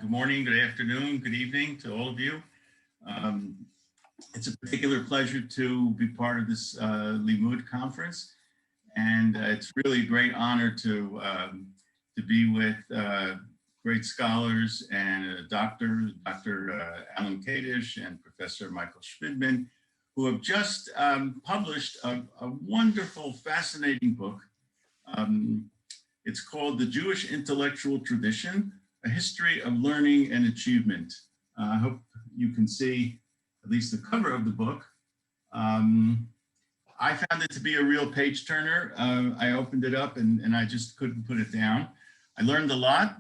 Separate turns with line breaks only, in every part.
Good morning, good afternoon, good evening to all of you. It's a particular pleasure to be part of this Limud conference, and it's really a great honor to be with great scholars and Dr. Alan Kadish and Professor Michael Shmidman, who have just published a wonderful, fascinating book. It's called The Jewish Intellectual Tradition, A History of Learning and Achievement. I hope you can see at least the cover of the book. I found it to be a real page turner. I opened it up and I just couldn't put it down. I learned a lot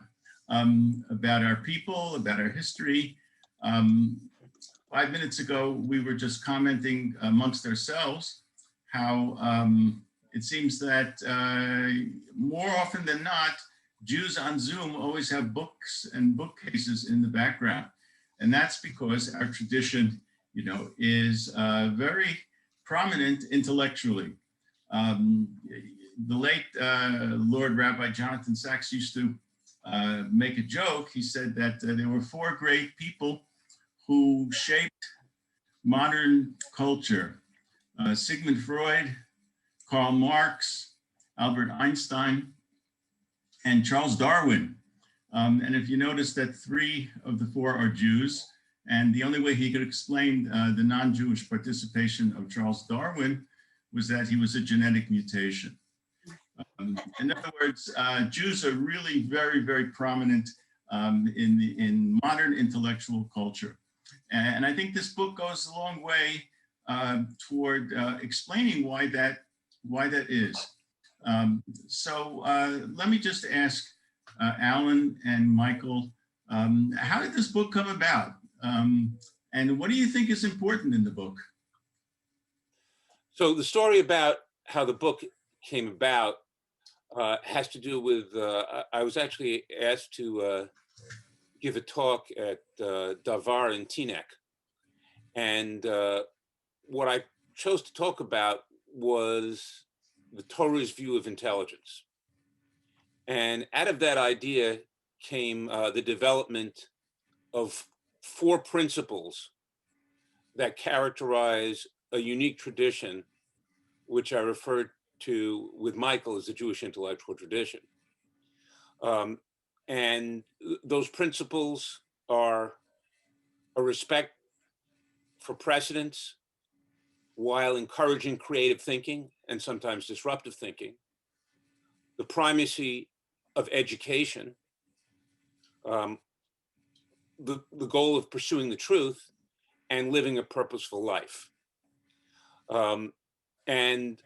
about our people, about our history. 5 minutes ago, we were just commenting amongst ourselves how it seems that more often than not, Jews on Zoom always have books and bookcases in the background. And that's because our tradition, is very prominent intellectually. The late Lord Rabbi Jonathan Sachs used to make a joke. He said that there were four great people who shaped modern culture: Sigmund Freud, Karl Marx, Albert Einstein, and Charles Darwin. And if you notice that three of the four are Jews, and the only way he could explain the non-Jewish participation of Charles Darwin was that he was a genetic mutation. In other words, Jews are really very, very prominent in modern intellectual culture. And I think this book goes a long way toward explaining why that is. So let me just ask Alan and Michael, how did this book come about? And what do you think is important in the book?
So the story about how the book came about has to do with, I was actually asked to give a talk at Davar in Teaneck. And what I chose to talk about was the Torah's view of intelligence. And out of that idea came the development of four principles that characterize a unique tradition, which I referred to with Michael as the Jewish intellectual tradition. And those principles are a respect for precedents while encouraging creative thinking and sometimes disruptive thinking, the primacy of education, the goal of pursuing the truth, and living a purposeful life. And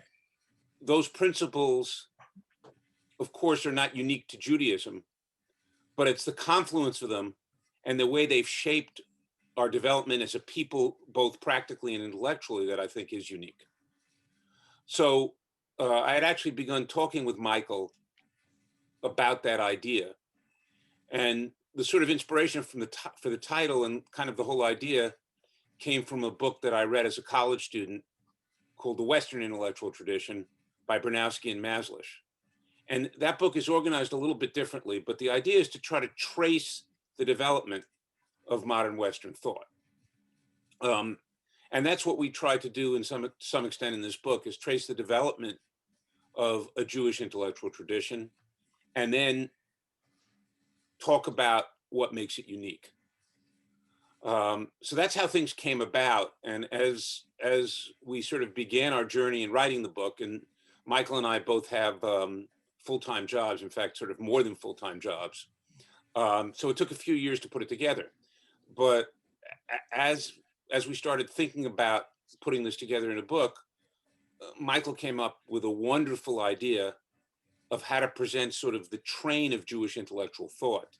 those principles, of course, are not unique to Judaism, but it's the confluence of them and the way they've shaped our development as a people, both practically and intellectually, that I think is unique. So I had actually begun talking with Michael about that idea. And the sort of inspiration for the title and kind of the whole idea came from a book that I read as a college student called The Western Intellectual Tradition by Bernowski and Maslish. And that book is organized a little bit differently, but the idea is to try to trace the development of modern Western thought. And that's what we try to do in some extent in this book, is trace the development of a Jewish intellectual tradition and then talk about what makes it unique. So that's how things came about. And as we sort of began our journey in writing the book, and Michael and I both have full-time jobs, in fact, sort of more than full-time jobs. So it took a few years to put it together. But as we started thinking about putting this together in a book, Michael came up with a wonderful idea of how to present sort of the train of Jewish intellectual thought.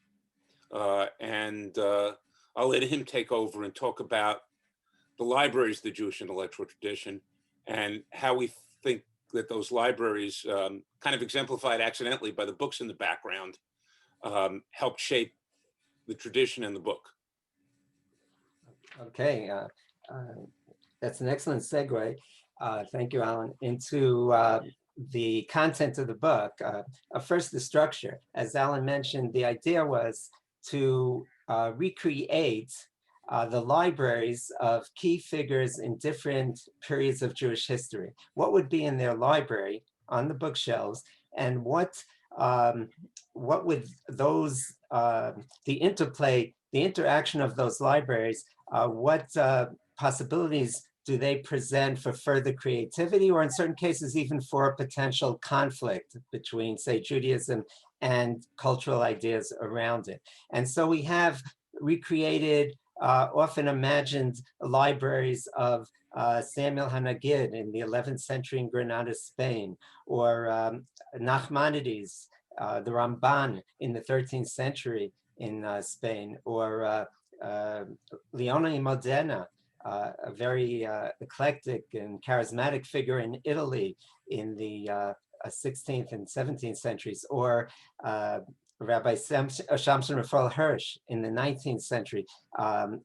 And I'll let him take over and talk about the libraries of the Jewish intellectual tradition and how we think that those libraries, kind of exemplified accidentally by the books in the background, helped shape the tradition and the book.
Okay, that's an excellent segue. Thank you, Alan, into the content of the book. First, the structure. As Alan mentioned, the idea was to recreate the libraries of key figures in different periods of Jewish history. What would be in their library on the bookshelves, and what would those, the interplay, the interaction of those libraries, what possibilities do they present for further creativity, or in certain cases, even for a potential conflict between, say, Judaism and cultural ideas around it? And so we have recreated, often imagined libraries of Samuel Hanagid in the 11th century in Granada, Spain, or Nachmanides, the Ramban in the 13th century in Spain, or Leone Modena, a very eclectic and charismatic figure in Italy in the 16th and 17th centuries, or Rabbi Shamson Raphael Hirsch in the 19th century,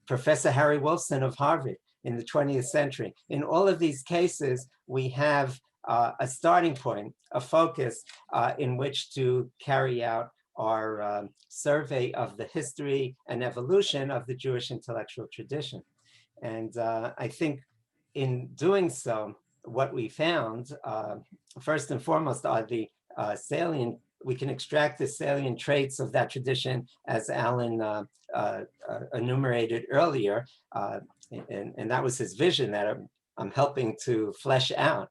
Professor Harry Wolfson of Harvard in the 20th century. In all of these cases, we have a starting point, a focus in which to carry out our survey of the history and evolution of the Jewish intellectual tradition. And I think in doing so, what we found, first and foremost, are the salient, we can extract the salient traits of that tradition, as Alan enumerated earlier, and that was his vision that I'm helping to flesh out.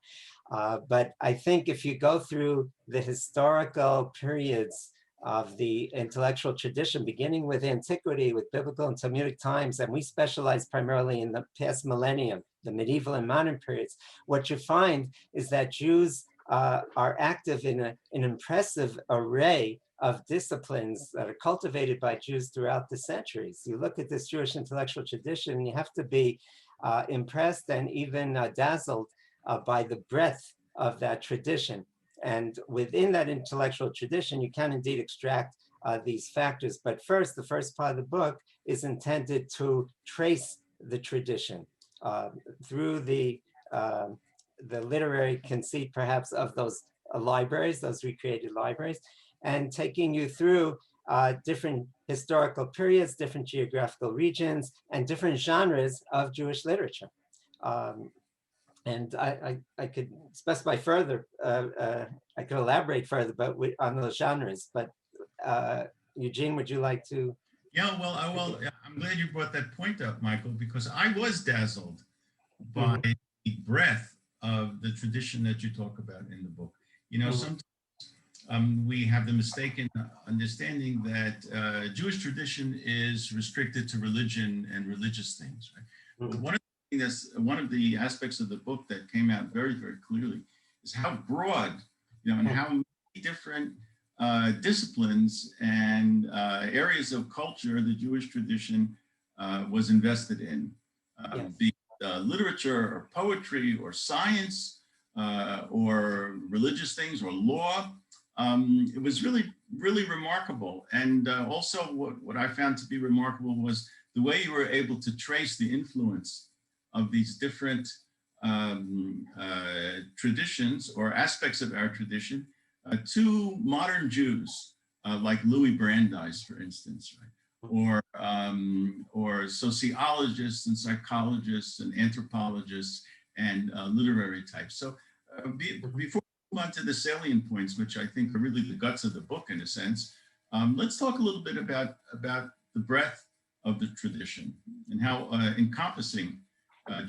But I think if you go through the historical periods of the intellectual tradition, beginning with antiquity, with biblical and Talmudic times, and we specialize primarily in the past millennium, the medieval and modern periods, what you find is that Jews are active in an impressive array of disciplines that are cultivated by Jews throughout the centuries. You look at this Jewish intellectual tradition, you have to be impressed and even dazzled by the breadth of that tradition. And within that intellectual tradition, you can indeed extract these factors. But first, the first part of the book is intended to trace the tradition through the literary conceit, perhaps, of those libraries, those recreated libraries, and taking you through different historical periods, different geographical regions, and different genres of Jewish literature. And I could specify further, I could elaborate further on those genres, but Eugene, would you like to?
Yeah, well, I'm glad you brought that point up, Michael, because I was dazzled by the breadth of the tradition that you talk about in the book. You know, sometimes we have the mistaken understanding that Jewish tradition is restricted to religion and religious things, right? But one of the aspects of the book that came out very, very clearly is how broad, you know, and how many different disciplines and areas of culture the Jewish tradition was invested in, be it literature or poetry or science or religious things or law. It was really, really remarkable. And also what I found to be remarkable was the way you were able to trace the influence of these different traditions or aspects of our tradition to modern Jews, like Louis Brandeis, for instance, right? Or sociologists and psychologists and anthropologists and literary types. So before we move on to the salient points, which I think are really the guts of the book in a sense, let's talk a little bit about the breadth of the tradition and how encompassing the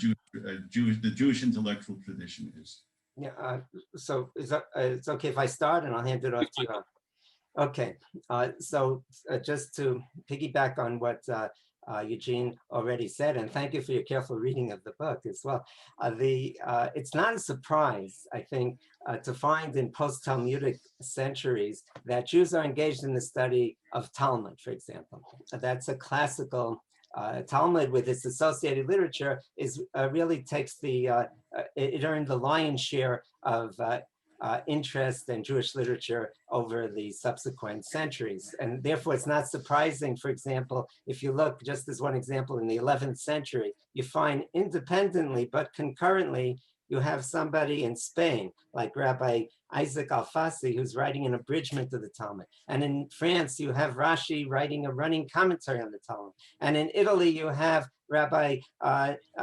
Jewish intellectual tradition is.
Yeah, so it's okay if I start and I'll hand it off to you. Okay, so just to piggyback on what Eugene already said, and thank you for your careful reading of the book as well. It's not a surprise, I think, to find in post-Talmudic centuries that Jews are engaged in the study of Talmud, for example. That's a classical Talmud with its associated literature really takes it earned the lion's share of interest in Jewish literature over the subsequent centuries. And therefore, it's not surprising, for example, if you look, just as one example, in the 11th century, you find independently but concurrently, you have somebody in Spain, like Rabbi Isaac Alfasi, who's writing an abridgment of the Talmud. And in France, you have Rashi writing a running commentary on the Talmud. And in Italy, you have Rabbi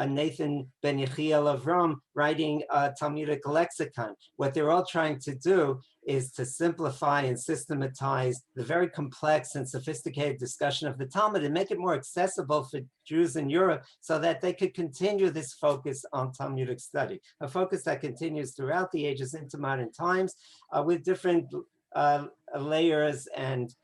Nathan Ben Yechiel of Rome writing a Talmudic lexicon. What they're all trying to do is to simplify and systematize the very complex and sophisticated discussion of the Talmud and make it more accessible for Jews in Europe so that they could continue this focus on Talmudic study, a focus that continues throughout the ages into modern times with different layers and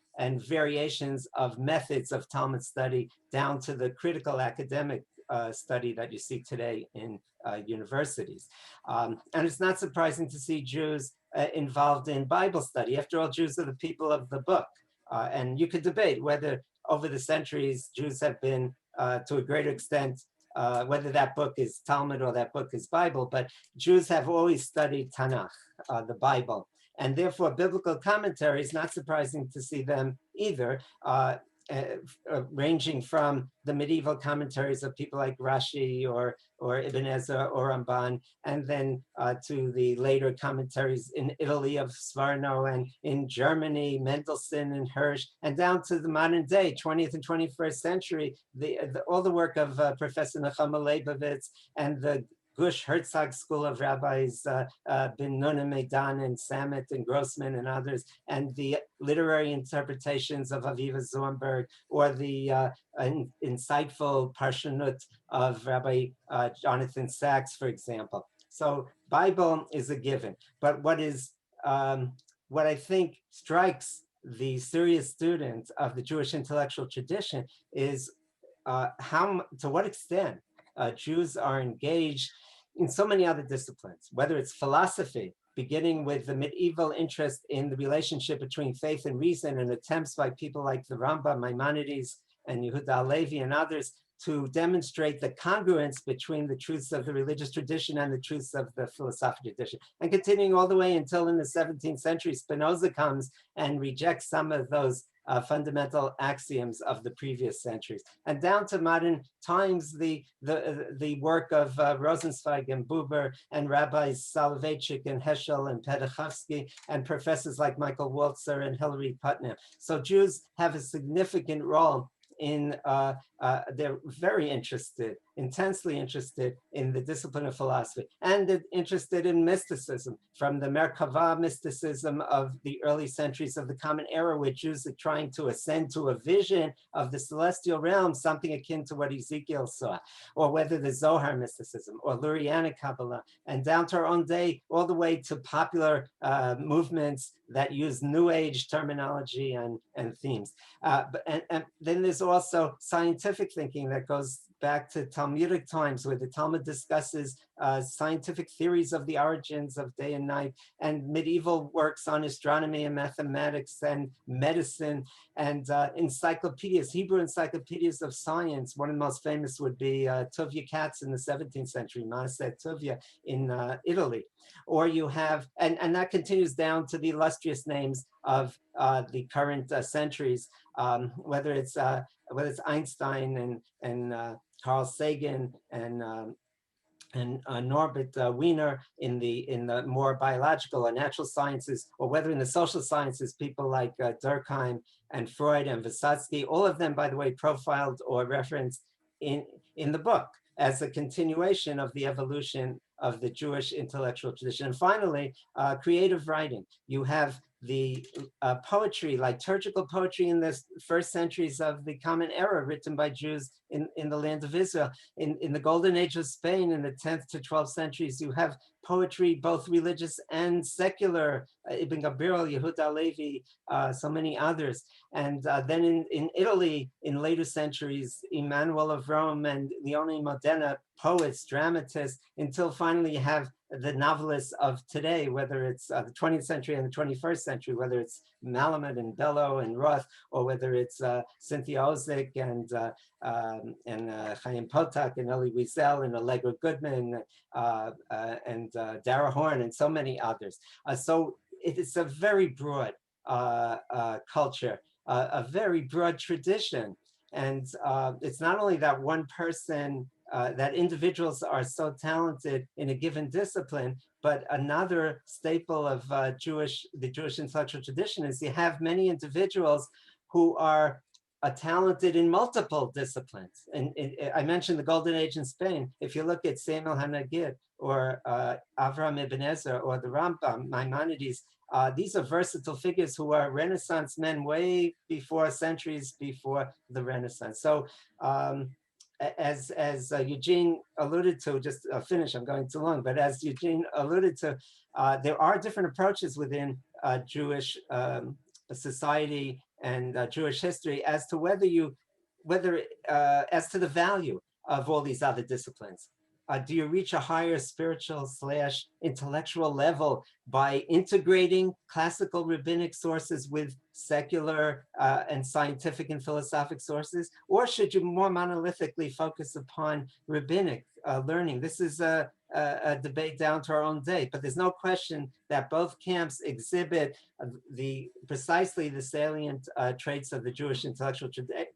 variations of methods of Talmud study down to the critical academic study that you see today in universities. And it's not surprising to see Jews involved in Bible study. After all, Jews are the people of the book. And you could debate whether over the centuries, Jews have been to a greater extent, whether that book is Talmud or that book is Bible, but Jews have always studied Tanakh, the Bible. And therefore, biblical commentary is not surprising to see them either, ranging from the medieval commentaries of people like Rashi or Ibn Ezra or Ramban, and then to the later commentaries in Italy of Sforno, and in Germany, Mendelssohn and Hirsch, and down to the modern day, 20th and 21st century, all the work of Professor Nechama Leibovitz and the Gush Herzog School of Rabbis, Ben Nuna Meidan and Samet and Grossman and others, and the literary interpretations of Aviva Zornberg, or the insightful Parshanut of Rabbi Jonathan Sachs, for example. So Bible is a given, but what I think strikes the serious student of the Jewish intellectual tradition is to what extent Jews are engaged in so many other disciplines, whether it's philosophy, beginning with the medieval interest in the relationship between faith and reason, and attempts by people like the Rambam, Maimonides, and Yehuda Halevi and others to demonstrate the congruence between the truths of the religious tradition and the truths of the philosophical tradition. And continuing all the way until in the 17th century, Spinoza comes and rejects some of those fundamental axioms of the previous centuries. And down to modern times, the work of Rosenzweig and Buber and rabbis Soloveitchik and Heschel and Pedachovsky and professors like Michael Walzer and Hilary Putnam. So Jews have a significant role in, they're very interested, intensely interested in the discipline of philosophy, and interested in mysticism, from the Merkava mysticism of the early centuries of the Common Era, where Jews are trying to ascend to a vision of the celestial realm, something akin to what Ezekiel saw, or whether the Zohar mysticism or Lurianic Kabbalah, and down to our own day, all the way to popular movements that use New Age terminology and themes. And then there's also scientific thinking that goes back to Talmudic times, where the Talmud discusses scientific theories of the origins of day and night, and medieval works on astronomy and mathematics and medicine, and encyclopedias, Hebrew encyclopedias of science. One of the most famous would be Tuvia Katz in the 17th century, Maaset Tuvia in Italy. Or you have, and that continues down to the illustrious names of the current centuries, whether it's Einstein and Carl Sagan and Norbert Wiener in the more biological or natural sciences, or whether in the social sciences, people like Durkheim and Freud and Vygotsky, all of them, by the way, profiled or referenced in the book as a continuation of the evolution of the Jewish intellectual tradition. And finally, creative writing. You have the poetry, liturgical poetry in the first centuries of the Common Era, written by Jews in the land of Israel. In the Golden Age of Spain, in the 10th to 12th centuries, you have poetry, both religious and secular, Ibn Gabirol, Yehuda Halevi, so many others. And then in Italy, in later centuries, Emmanuel of Rome and Leone Modena, poets, dramatists, until finally you have the novelists of today, whether it's the 20th century and the 21st century, whether it's Malamud and Bellow and Roth, or whether it's Cynthia Ozick and Chaim Potok and Elie Wiesel and Allegra Goodman and Dara Horn and so many others. So it is a very broad culture, a very broad tradition. And it's not only that one person, that individuals are so talented in a given discipline, but another staple of the Jewish intellectual tradition is you have many individuals who are talented in multiple disciplines. And I mentioned the Golden Age in Spain. If you look at Samuel Hanagid or Avraham Ibn Ezra or the Rambam, Maimonides, these are versatile figures who are Renaissance men way before, centuries before the Renaissance. So as Eugene alluded to, just finish, I'm going too long, but as Eugene alluded to, there are different approaches within Jewish society and Jewish history as to as to the value of all these other disciplines. Do you reach a higher spiritual / intellectual level by integrating classical rabbinic sources with secular and scientific and philosophic sources? Or should you more monolithically focus upon rabbinic learning? This is a debate down to our own day, but there's no question that both camps exhibit precisely the salient traits of the Jewish intellectual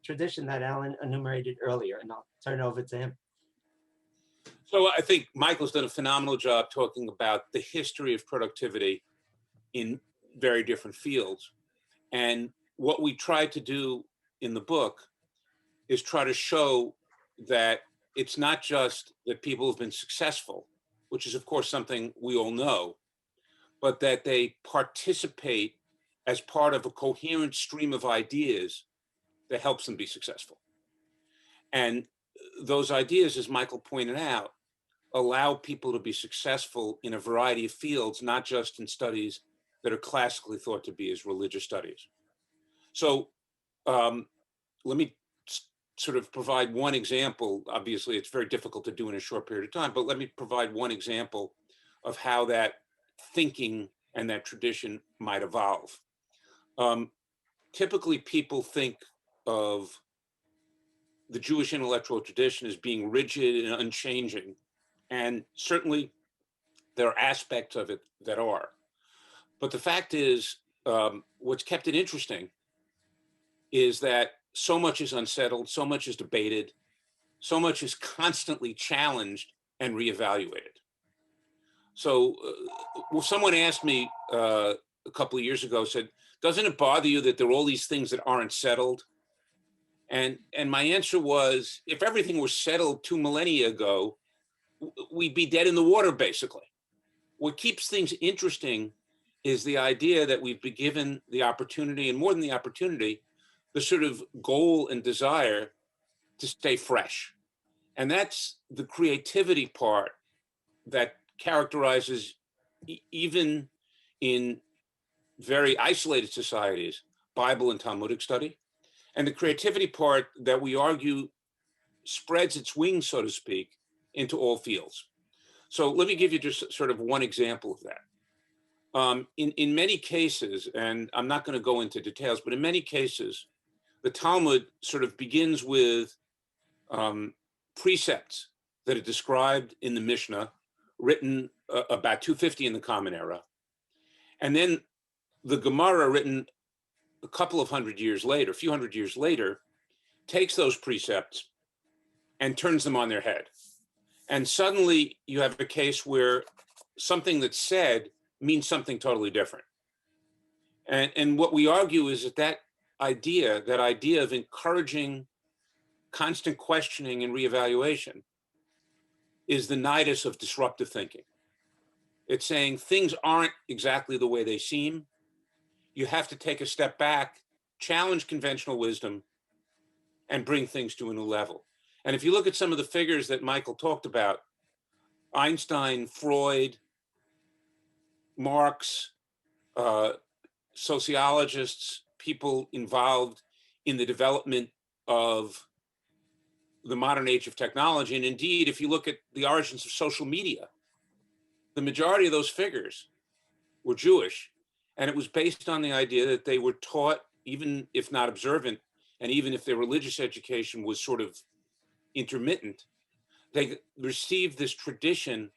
tradition that Alan enumerated earlier, and I'll turn over to him.
So I think Michael's done a phenomenal job talking about the history of productivity in very different fields. And what we tried to do in the book is try to show that it's not just that people have been successful, which is of course something we all know, but that they participate as part of a coherent stream of ideas that helps them be successful. And those ideas, as Michael pointed out, allow people to be successful in a variety of fields, not just in studies that are classically thought to be as religious studies. So let me sort of provide one example. Obviously, it's very difficult to do in a short period of time, but let me provide one example of how that thinking and that tradition might evolve. Typically, people think of the Jewish intellectual tradition as being rigid and unchanging. And certainly there are aspects of it that are. But the fact is, what's kept it interesting is that so much is unsettled, so much is debated, so much is constantly challenged and reevaluated. So someone asked me a couple of years ago, said, doesn't it bother you that there are all these things that aren't settled? And my answer was, if everything were settled 2 millennia ago, we'd be dead in the water, basically. What keeps things interesting is the idea that we've been given the opportunity, and more than the opportunity, the sort of goal and desire to stay fresh. And that's the creativity part that characterizes even in very isolated societies, Bible and Talmudic study. And the creativity part that we argue spreads its wings, so to speak, into all fields. So let me give you just sort of one example of that. In many cases, and I'm not going to go into details, but in many cases, the Talmud sort of begins with precepts that are described in the Mishnah, written about 250 in the Common Era. And then the Gemara, written a couple of hundred years later, a few hundred years later, takes those precepts and turns them on their head. And suddenly you have a case where something that's said means something totally different. And what we argue is that idea of encouraging constant questioning and reevaluation is the nidus of disruptive thinking. It's saying things aren't exactly the way they seem. You have to take a step back, challenge conventional wisdom, and bring things to a new level. And if you look at some of the figures that Michael talked about, Einstein, Freud, Marx, sociologists, people involved in the development of the modern age of technology. And indeed, if you look at the origins of social media, the majority of those figures were Jewish. And it was based on the idea that they were taught, even if not observant, and even if their religious education was sort of intermittent, they received this tradition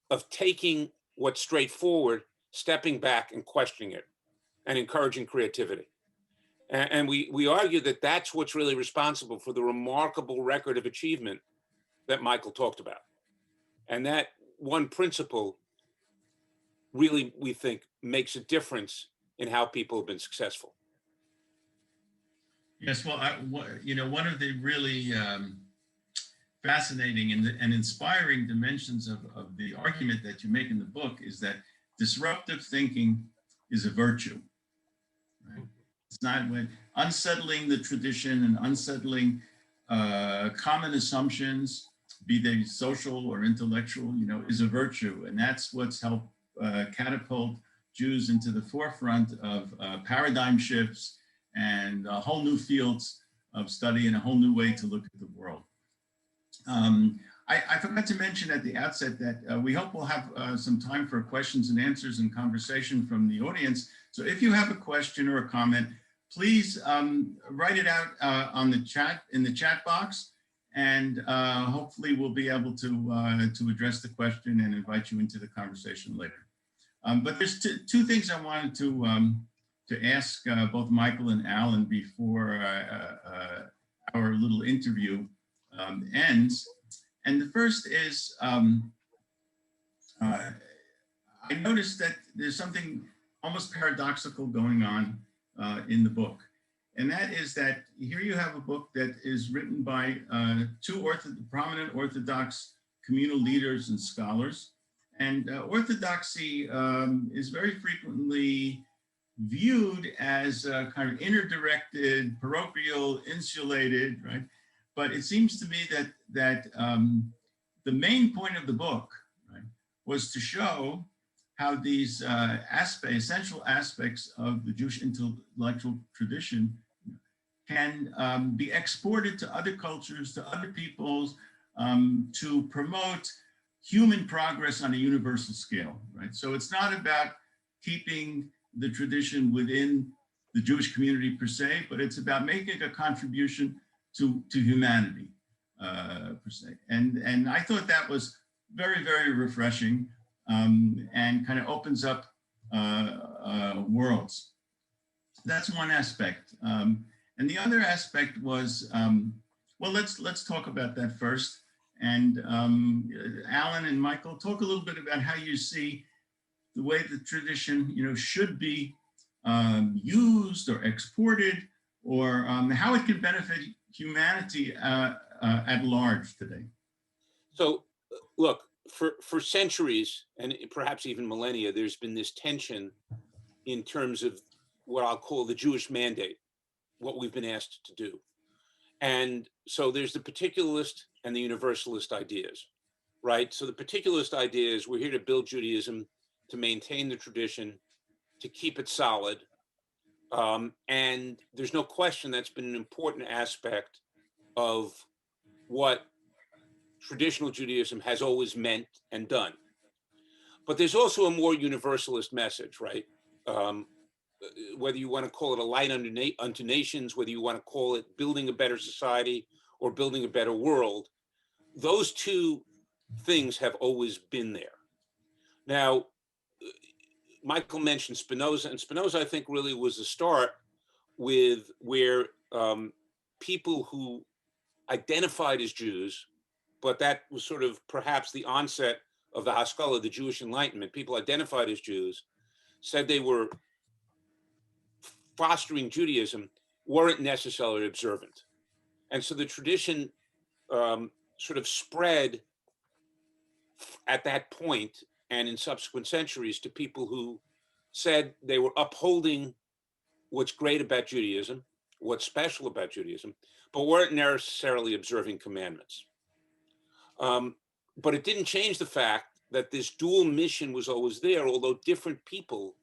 of taking what's straightforward, stepping back and questioning it and encouraging creativity. And we argue that that's what's really responsible for the remarkable record of achievement that Michael talked about. And that one principle really, we think, makes a difference in how people have been successful.
Yes, well, one of the really fascinating and inspiring dimensions of the argument that you make in the book is that disruptive thinking is a virtue. Right? It's not when unsettling the tradition and unsettling common assumptions, be they social or intellectual, is a virtue, and that's what's helped catapult Jews into the forefront of paradigm shifts and whole new fields of study and a whole new way to look at the world. I forgot to mention at the outset that we hope we'll have some time for questions and answers and conversation from the audience. So if you have a question or a comment, please write it out in the chat box, and hopefully we'll be able to address the question and invite you into the conversation later. But there's two things I wanted to ask both Michael and Alan before our little interview ends. And the first is, I noticed that there's something almost paradoxical going on in the book. And that is that here you have a book that is written by two prominent Orthodox communal leaders and scholars. And Orthodoxy is very frequently viewed as kind of inner-directed, parochial, insulated, right? But it seems to me that the main point of the book, right, was to show how these essential aspects of the Jewish intellectual tradition can be exported to other cultures, to other peoples, to promote human progress on a universal scale, right? So it's not about keeping the tradition within the Jewish community per se, but it's about making a contribution to humanity per se. And I thought that was very, very refreshing and kind of opens up worlds. That's one aspect. And the other aspect was, well, let's talk about that first. And Alan and Michael, talk a little bit about how you see the way the tradition, should be used or exported, or how it can benefit humanity at large today.
So, look, for centuries and perhaps even millennia, there's been this tension in terms of what I'll call the Jewish mandate, what we've been asked to do. And so there's the particularist and the universalist ideas, right? So the particularist idea is we're here to build Judaism, to maintain the tradition, to keep it solid. And there's no question that's been an important aspect of what traditional Judaism has always meant and done. But there's also a more universalist message, right? Whether you want to call it a light unto nations, whether you want to call it building a better society or building a better world, those two things have always been there. Now, Michael mentioned Spinoza, and Spinoza, I think, really was the start with where people who identified as Jews, but that was sort of perhaps the onset of the Haskalah, the Jewish Enlightenment. People identified as Jews, said they were fostering Judaism, weren't necessarily observant. And so the tradition sort of spread at that point and in subsequent centuries to people who said they were upholding what's great about Judaism, what's special about Judaism, but weren't necessarily observing commandments. But it didn't change the fact that this dual mission was always there, although different people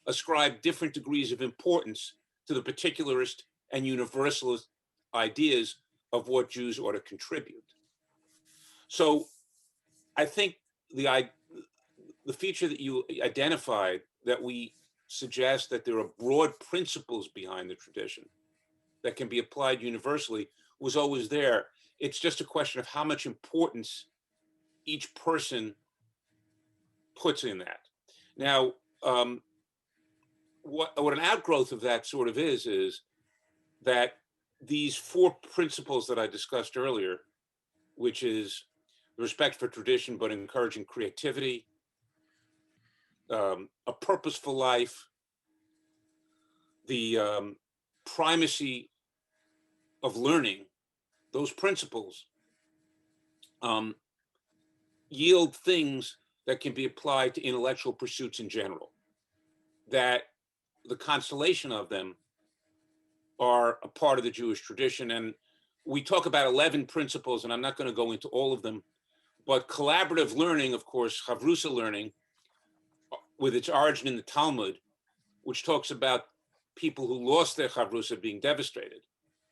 ascribed different degrees of importance to the particularist and universalist ideas of what Jews ought to contribute. So I think the feature that you identified, that we suggest that there are broad principles behind the tradition that can be applied universally, was always there. It's just a question of how much importance each person puts in that. Now, what an outgrowth of that sort of is that these 4 principles that I discussed earlier, which is respect for tradition, but encouraging creativity, a purposeful life, the primacy of learning, those principles yield things that can be applied to intellectual pursuits in general, that the constellation of them are a part of the Jewish tradition. And we talk about 11 principles, and I'm not going to go into all of them, but collaborative learning, of course, Chavrusa learning, with its origin in the Talmud, which talks about people who lost their Chavrusa being devastated.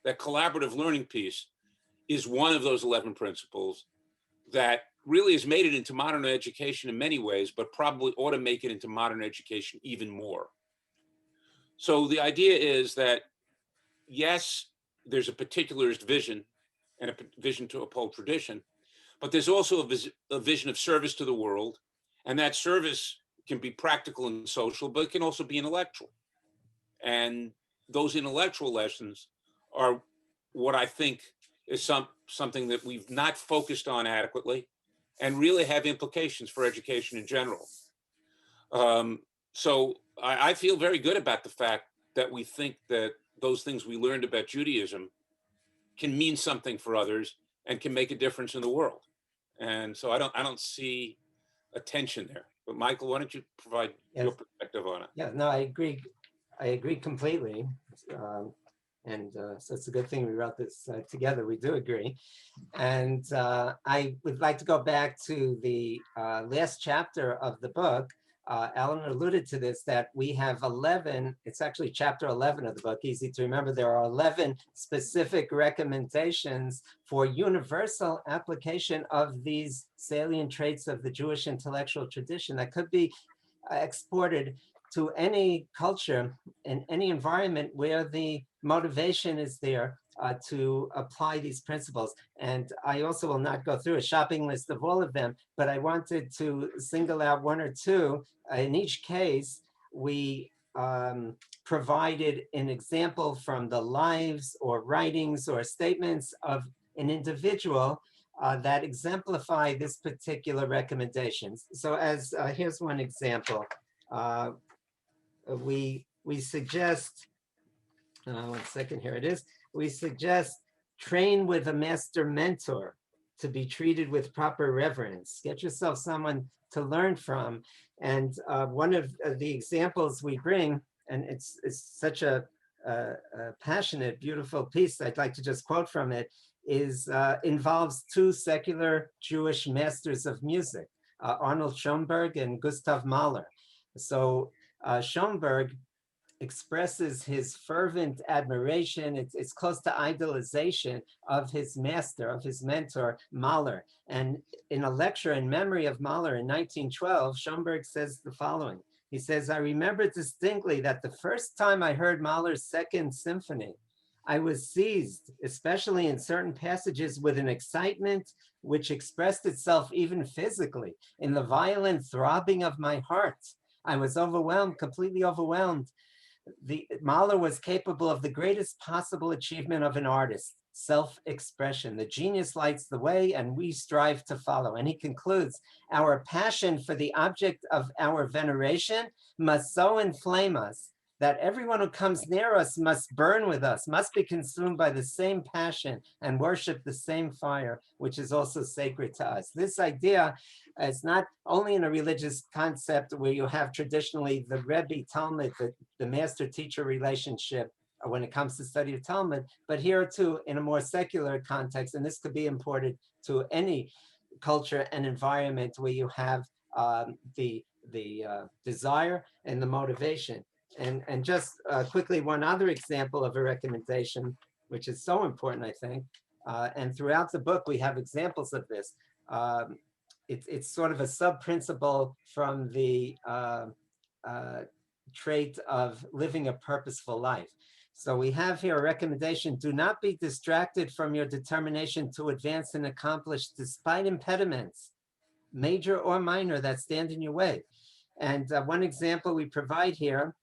That collaborative learning piece is one of those 11 principles that really has made it into modern education in many ways, but probably ought to make it into modern education even more. So the idea is that, yes, there's a particularist vision and a vision to uphold tradition, but there's also a vision of service to the world. And that service can be practical and social, but it can also be intellectual. And those intellectual lessons are what I think is something that we've not focused on adequately and really have implications for education in general. So I feel very good about the fact that we think that those things we learned about Judaism can mean something for others and can make a difference in the world. And so I don't see a tension there. But Michael, why don't you provide your perspective on it?
Yeah, no, I agree. I agree completely. So it's a good thing we wrote this together. We do agree. And I would like to go back to the last chapter of the book. Alan alluded to this, that we have 11, it's actually chapter 11 of the book, easy to remember. There are 11 specific recommendations for universal application of these salient traits of the Jewish intellectual tradition that could be exported to any culture in any environment where the motivation is there to apply these principles. And I also will not go through a shopping list of all of them, but I wanted to single out 1 or 2. In each case, we provided an example from the lives or writings or statements of an individual that exemplify this particular recommendations. So as here's one example. We suggest, 1 second, here it is. We suggest train with a master mentor to be treated with proper reverence. Get yourself someone to learn from. And one of the examples we bring, and it's such a passionate, beautiful piece, I'd like to just quote from it, is involves 2 secular Jewish masters of music, Arnold Schoenberg and Gustav Mahler. So Schoenberg expresses his fervent admiration, it's close to idolization of his master, of his mentor, Mahler. And in a lecture in memory of Mahler in 1912, Schoenberg says the following. He says, I remember distinctly that the first time I heard Mahler's Second Symphony, I was seized, especially in certain passages, with an excitement which expressed itself even physically in the violent throbbing of my heart. I was overwhelmed, completely overwhelmed. Mahler was capable of the greatest possible achievement of an artist, self-expression. The genius lights the way and we strive to follow. And he concludes, our passion for the object of our veneration must so inflame us that everyone who comes near us must burn with us, must be consumed by the same passion and worship the same fire, which is also sacred to us. This idea is not only in a religious concept where you have traditionally the Rebbe Talmud, the master-teacher relationship when it comes to study of Talmud, but here too in a more secular context, and this could be imported to any culture and environment where you have the desire and the motivation. And just quickly, one other example of a recommendation, which is so important, I think, and throughout the book, we have examples of this. It's sort of a sub-principle from the trait of living a purposeful life. So we have here a recommendation, do not be distracted from your determination to advance and accomplish despite impediments. major or minor, that stand in your way. And one example we provide here,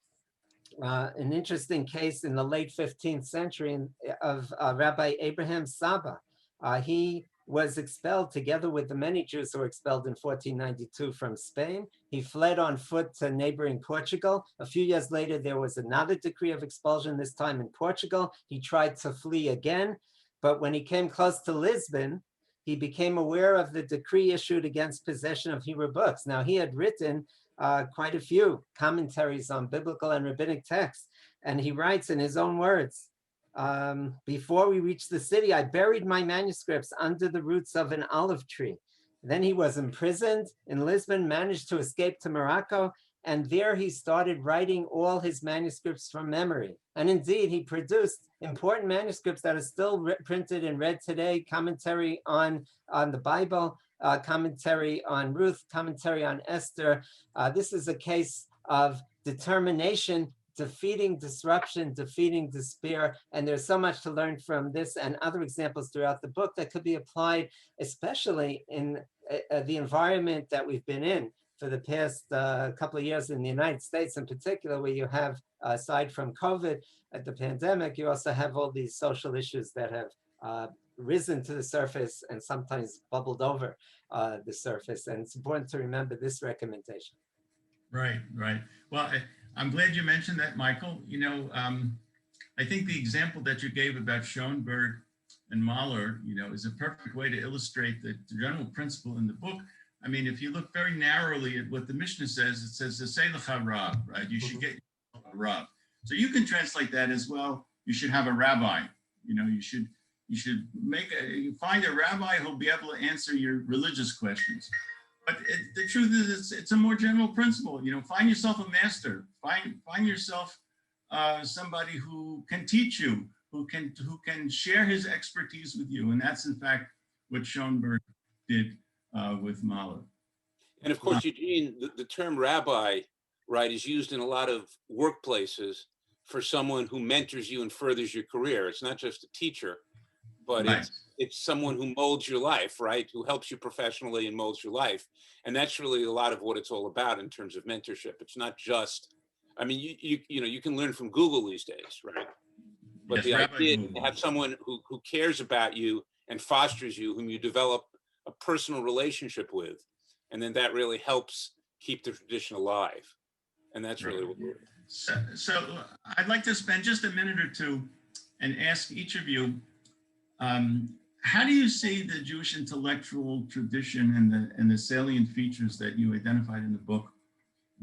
an interesting case in the late 15th century of Rabbi Abraham Saba. He was expelled together with the many Jews who were expelled in 1492 from Spain. He fled on foot to neighboring Portugal. A few years later, there was another decree of expulsion, this time in Portugal. He tried to flee again, but when he came close to Lisbon, he became aware of the decree issued against possession of Hebrew books. Now, he had written quite a few commentaries on biblical and rabbinic texts, and he writes in his own words, before we reached the city, I buried my manuscripts under the roots of an olive tree. Then he was imprisoned in Lisbon, managed to escape to Morocco, and there he started writing all his manuscripts from memory. And indeed, he produced important manuscripts that are still printed and read today, commentary on the Bible, commentary on Ruth, commentary on Esther. This is a case of determination, defeating disruption, defeating despair. And there's so much to learn from this and other examples throughout the book that could be applied, especially in the environment that we've been in for the past couple of years in the United States in particular, where you have, aside from COVID, the pandemic, you also have all these social issues that have risen to the surface and sometimes bubbled over the surface. And it's important to remember this recommendation.
Right, right. Well, I'm glad you mentioned that, Michael. You know, I think the example that you gave about Schoenberg and Mahler, you know, is a perfect way to illustrate the general principle in the book. I mean, if you look very narrowly at what the Mishnah says, it says, "Zesei Rab," right? You should get a Rab. So you can translate that as well. You should have a rabbi. You know, you should find a rabbi who'll be able to answer your religious questions. But the truth is, it's a more general principle. You know, find yourself a master. Find yourself somebody who can teach you, who can share his expertise with you, and that's in fact what Schoenberg did with Mahler.
And of course, Eugene, the term rabbi, right, is used in a lot of workplaces for someone who mentors you and furthers your career. It's not just a teacher, but
Right.
it's someone who molds your life, right? Who helps you professionally and molds your life. And that's really a lot of what it's all about in terms of mentorship. It's not just, I mean, you know, you can learn from Google these days, right? But
Yes,
the idea
Google.
to have someone who cares about you and fosters you, whom you develop a personal relationship with, and then that really helps keep the tradition alive. And that's really what we're doing.
So I'd like to spend just a minute or two and ask each of you, how do you see the Jewish intellectual tradition and the salient features that you identified in the book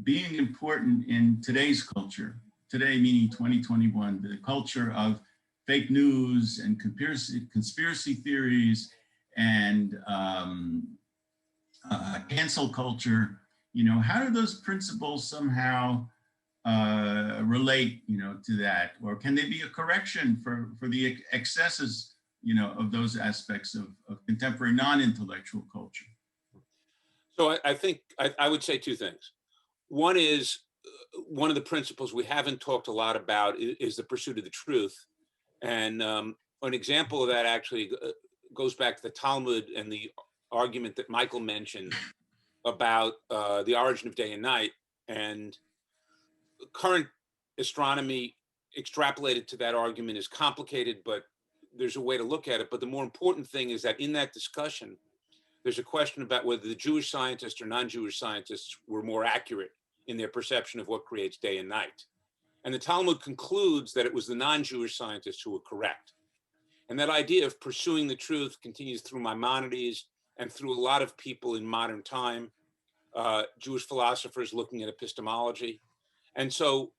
being important in today's culture? Today, meaning 2021, the culture of fake news and conspiracy theories and cancel culture. You know, how do those principles somehow relate, you know, to that? Or can they be a correction for the excesses, you know, of those aspects of contemporary non-intellectual culture?
So I think I would say two things. One is, one of the principles we haven't talked a lot about is the pursuit of the truth. And an example of that actually goes back to the Talmud and the argument that Michael mentioned about the origin of day and night. And current astronomy extrapolated to that argument is complicated, but there's a way to look at it. But the more important thing is that in that discussion, there's a question about whether the Jewish scientists or non-Jewish scientists were more accurate in their perception of what creates day and night. And the Talmud concludes that it was the non-Jewish scientists who were correct. And that idea of pursuing the truth continues through Maimonides and through a lot of people in modern time, Jewish philosophers looking at epistemology. And so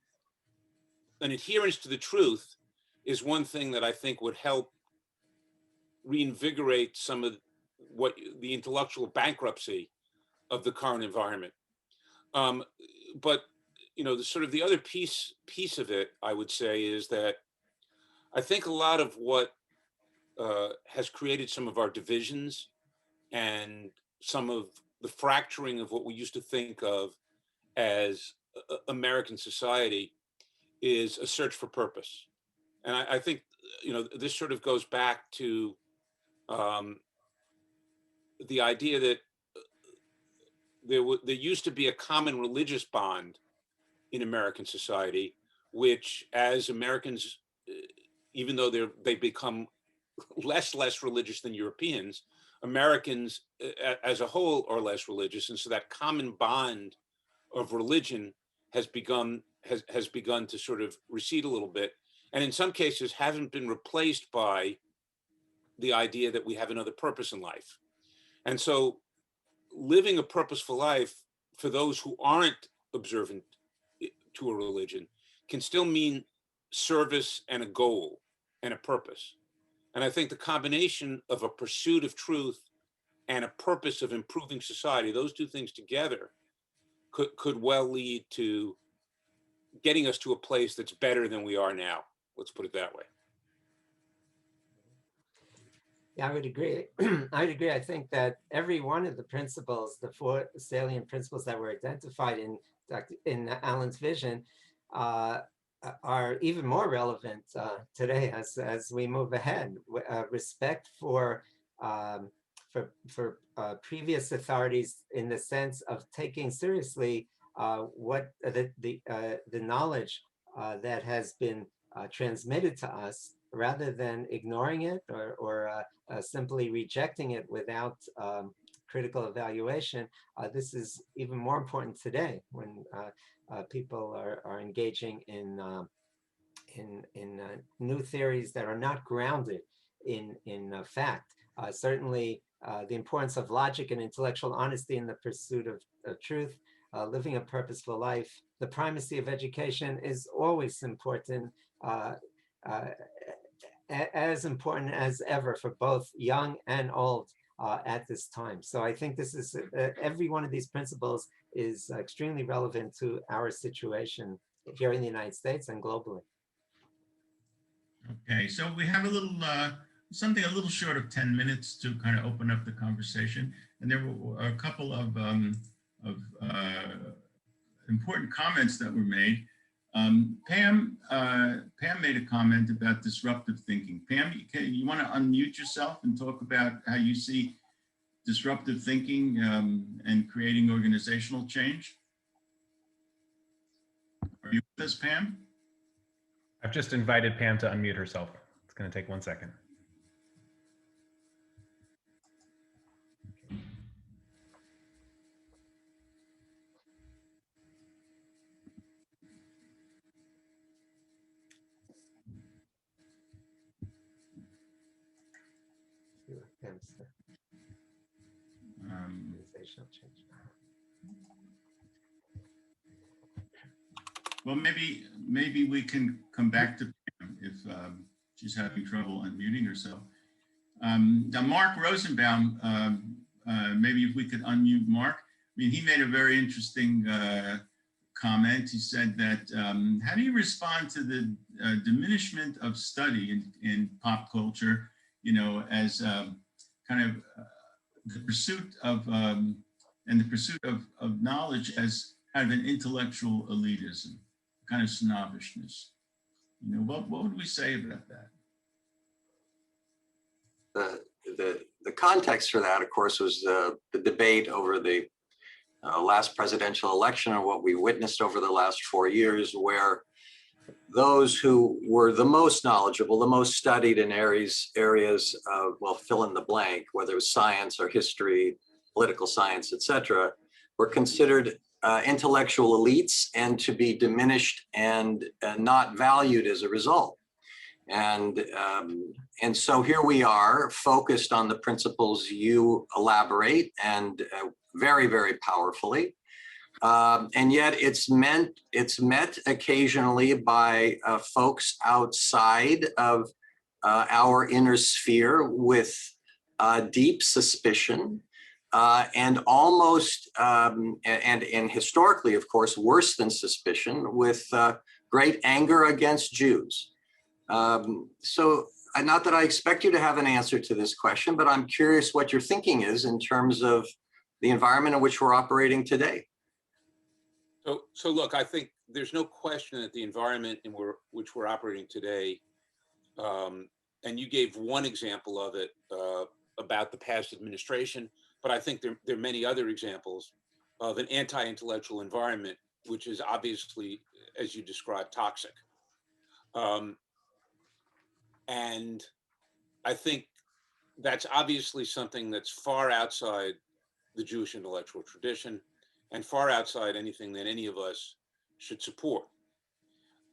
an adherence to the truth is one thing that I think would help reinvigorate some of what the intellectual bankruptcy of the current environment. But you know, the other piece of it, I would say, is that I think a lot of what has created some of our divisions and some of the fracturing of what we used to think of as American society is a search for purpose. And I think, you know, this sort of goes back to the idea that there used to be a common religious bond in American society, which as Americans, even though they become less religious than Europeans, Americans as a whole are less religious. And so that common bond of religion has begun to sort of recede a little bit. And in some cases hasn't been replaced by the idea that we have another purpose in life. And so living a purposeful life for those who aren't observant to a religion can still mean service and a goal and a purpose. And I think the combination of a pursuit of truth and a purpose of improving society, those two things together could well lead to getting us to a place that's better than we are now. Let's put it that way.
Yeah, I would agree. I would agree. I think that every one of the principles, the four salient principles that were identified in Alan's vision, are even more relevant today as we move ahead. Respect for previous authorities in the sense of taking seriously what the knowledge that has been transmitted to us, rather than ignoring it or simply rejecting it without critical evaluation. This is even more important today when people are engaging in new theories that are not grounded in fact. Certainly, the importance of logic and intellectual honesty in the pursuit of truth, living a purposeful life, the primacy of education is always important, as important as ever for both young and old at this time. So I think this is every one of these principles is extremely relevant to our situation here in the United States and globally.
Okay, so we have a little something a little short of 10 minutes to kind of open up the conversation, and there were a couple of important comments that were made. Pam made a comment about disruptive thinking. Pam, you want to unmute yourself and talk about how you see disruptive thinking and creating organizational change? Are you with us, Pam?
I've just invited Pam to unmute herself. It's going to take 1 second.
Organizational change.
Well, maybe we can come back to Pam if she's having trouble unmuting herself. Now, Mark Rosenbaum, maybe if we could unmute Mark. I mean, he made a very interesting comment. He said that, how do you respond to the diminishment of study in pop culture, you know, as kind of the pursuit of, and the pursuit of knowledge as kind of an intellectual elitism, kind of snobbishness. You know, what would we say about that?
The context for that, of course, was the debate over the last presidential election and what we witnessed over the last 4 years, where those who were the most knowledgeable, the most studied in areas of, well, fill in the blank, whether it was science or history, political science, etc., were considered intellectual elites and to be diminished and not valued as a result. And so here we are, focused on the principles you elaborate, and very, very powerfully. And yet it's met occasionally by folks outside of our inner sphere with deep suspicion and almost, and historically, of course, worse than suspicion, with great anger against Jews. So not that I expect you to have an answer to this question, but I'm curious what your thinking is in terms of the environment in which we're operating today.
So look, I think there's no question that the environment in which we're operating today, and you gave one example of it about the past administration, but I think there are many other examples, of an anti-intellectual environment, which is obviously, as you described, toxic. And I think that's obviously something that's far outside the Jewish intellectual tradition and far outside anything that any of us should support.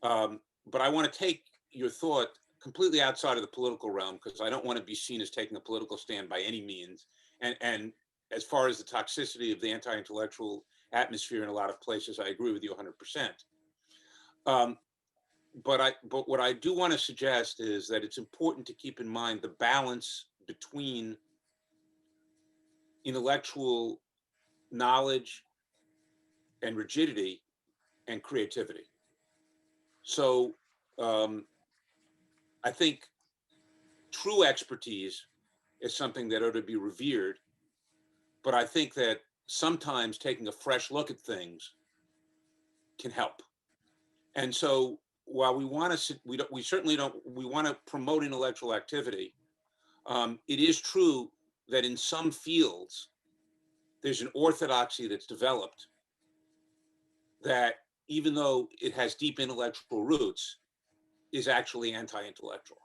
But I want to take your thought completely outside of the political realm, because I don't want to be seen as taking a political stand by any means. And as far as the toxicity of the anti-intellectual atmosphere in a lot of places, I agree with you 100%. But what I do want to suggest is that it's important to keep in mind the balance between intellectual knowledge and rigidity and creativity. So I think true expertise is something that ought to be revered, but I think that sometimes taking a fresh look at things can help. And so while we want to, we certainly don't, we want to promote intellectual activity. It is true that in some fields, there's an orthodoxy that's developed that, even though it has deep intellectual roots, is actually anti-intellectual.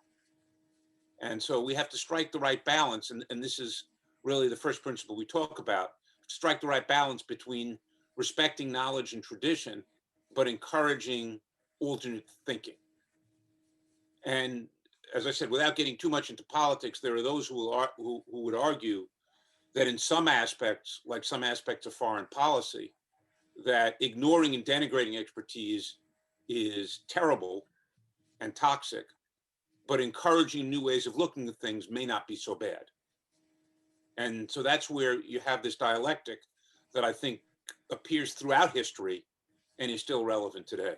And so we have to strike the right balance. And this is really the first principle we talk about: strike the right balance between respecting knowledge and tradition, but encouraging alternate thinking. And as I said, without getting too much into politics, there are those who would argue that in some aspects, like some aspects of foreign policy, that ignoring and denigrating expertise is terrible and toxic, but encouraging new ways of looking at things may not be so bad. And so that's where you have this dialectic that I think appears throughout history and is still relevant today.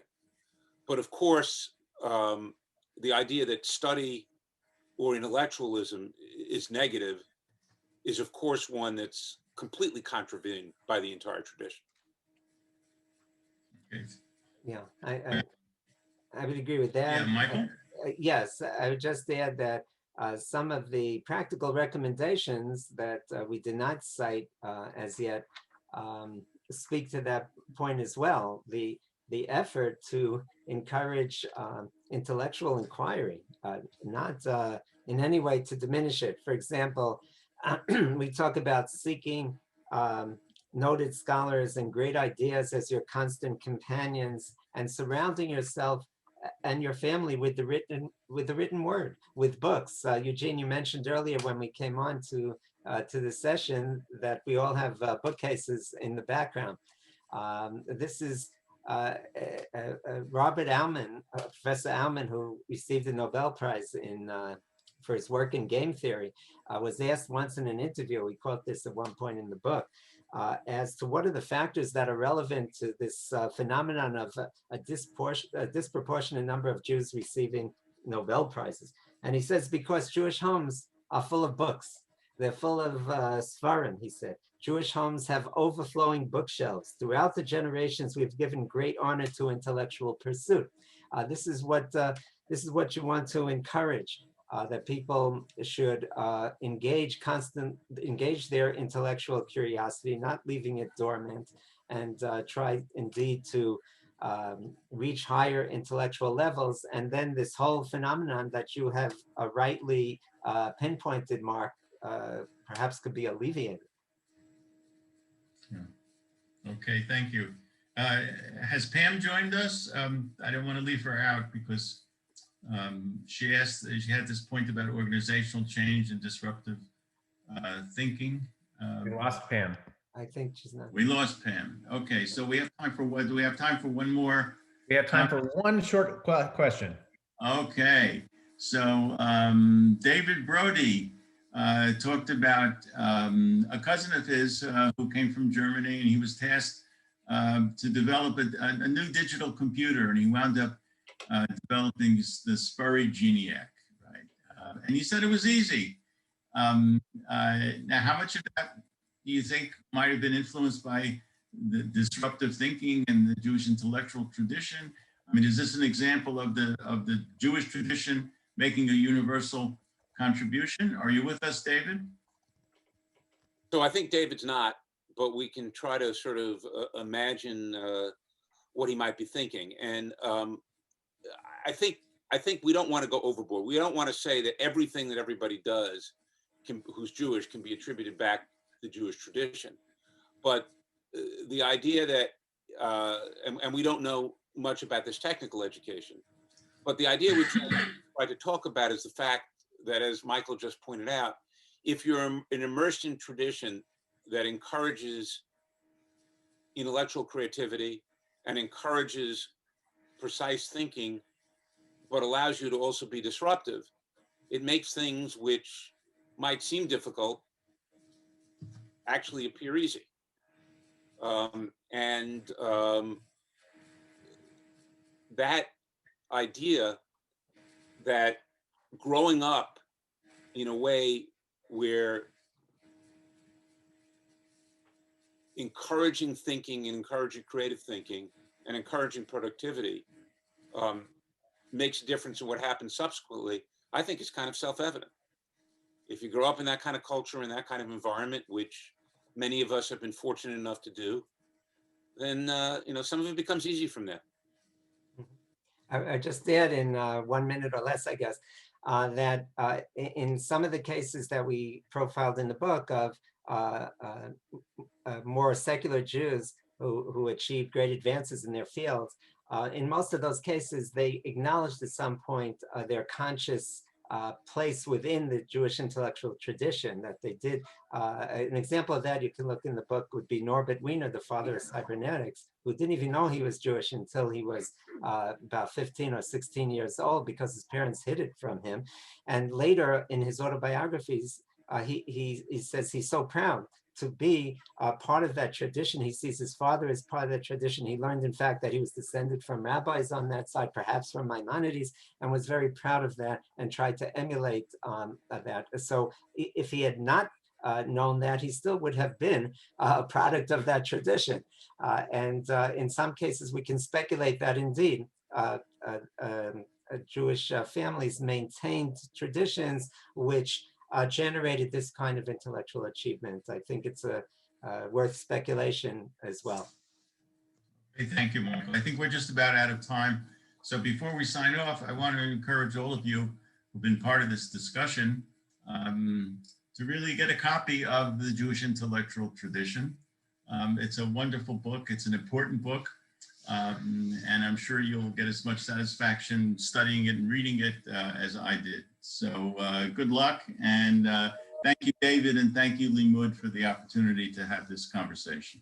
But of course, the idea that study or intellectualism is negative is, of course, one that's completely contravened by the entire tradition.
Okay.
Yeah, I would agree with that.
Yeah, Michael?
Yes, I would just add that some of the practical recommendations that we did not cite as yet speak to that point as well. The effort to encourage intellectual inquiry, not in any way to diminish it. For example, we talk about seeking noted scholars and great ideas as your constant companions, and surrounding yourself and your family with the written word, with books. Eugene, you mentioned earlier when we came on to the session that we all have bookcases in the background. This is Robert Aumann, Professor Aumann, who received the Nobel Prize for his work in game theory, was asked once in an interview, we quote this at one point in the book, as to what are the factors that are relevant to this phenomenon of a disproportionate number of Jews receiving Nobel Prizes. And he says, because Jewish homes are full of books. They're full of Svarim, he said. Jewish homes have overflowing bookshelves. Throughout the generations, we've given great honor to intellectual pursuit. This is what you want to encourage. That people should engage their intellectual curiosity, not leaving it dormant, and try indeed to reach higher intellectual levels. And then this whole phenomenon that you have rightly pinpointed, Mark, perhaps could be alleviated.
Yeah. Okay, thank you. Has Pam joined us? I don't want to leave her out because she had this point about organizational change and disruptive thinking.
We lost Pam.
I think she's not.
We lost Pam. Okay, so we have time for what? Do we have time for one more?
We have time for one short question.
Okay, so David Brody talked about a cousin of his who came from Germany, and he was tasked to develop a new digital computer, and he wound up developing the Sperry Geniac, right? And he said it was easy. Now, how much of that do you think might have been influenced by the disruptive thinking and the Jewish intellectual tradition? I mean, is this an example of the Jewish tradition making a universal contribution? Are you with us, David?
So I think David's not, but we can try to sort of imagine what he might be thinking. And I think we don't want to go overboard. We don't want to say that everything that everybody does who's Jewish can be attributed back to the Jewish tradition. But the idea that, and we don't know much about this technical education, but the idea we try to talk about is the fact that, as Michael just pointed out, if you're immersed in tradition that encourages intellectual creativity and encourages precise thinking, but allows you to also be disruptive, it makes things which might seem difficult actually appear easy. That idea that growing up in a way where encouraging thinking and encouraging creative thinking and encouraging productivity makes a difference in what happens subsequently, I think is kind of self-evident. If you grow up in that kind of culture and that kind of environment, which many of us have been fortunate enough to do, then some of it becomes easy from there.
I just add in 1 minute or less, I guess, that in some of the cases that we profiled in the book of more secular Jews who achieved great advances in their fields, in most of those cases, they acknowledged at some point their conscious place within the Jewish intellectual tradition that they did. An example of that you can look in the book would be Norbert Wiener, the father of cybernetics, who didn't even know he was Jewish until he was about 15 or 16 years old because his parents hid it from him. And later in his autobiographies, he says he's so proud to be part of that tradition. He sees his father as part of that tradition. He learned, in fact, that he was descended from rabbis on that side, perhaps from Maimonides, and was very proud of that and tried to emulate that. So if he had not known that, he still would have been a product of that tradition. And in some cases, we can speculate that indeed Jewish families maintained traditions which generated this kind of intellectual achievement. I think it's worth speculation as well.
Hey, thank you, Michael. I think we're just about out of time. So before we sign off, I want to encourage all of you who've been part of this discussion to really get a copy of The Jewish Intellectual Tradition. It's a wonderful book. It's an important book. And I'm sure you'll get as much satisfaction studying it and reading it as I did. So good luck. And thank you, David, and thank you, Limud, for the opportunity to have this conversation.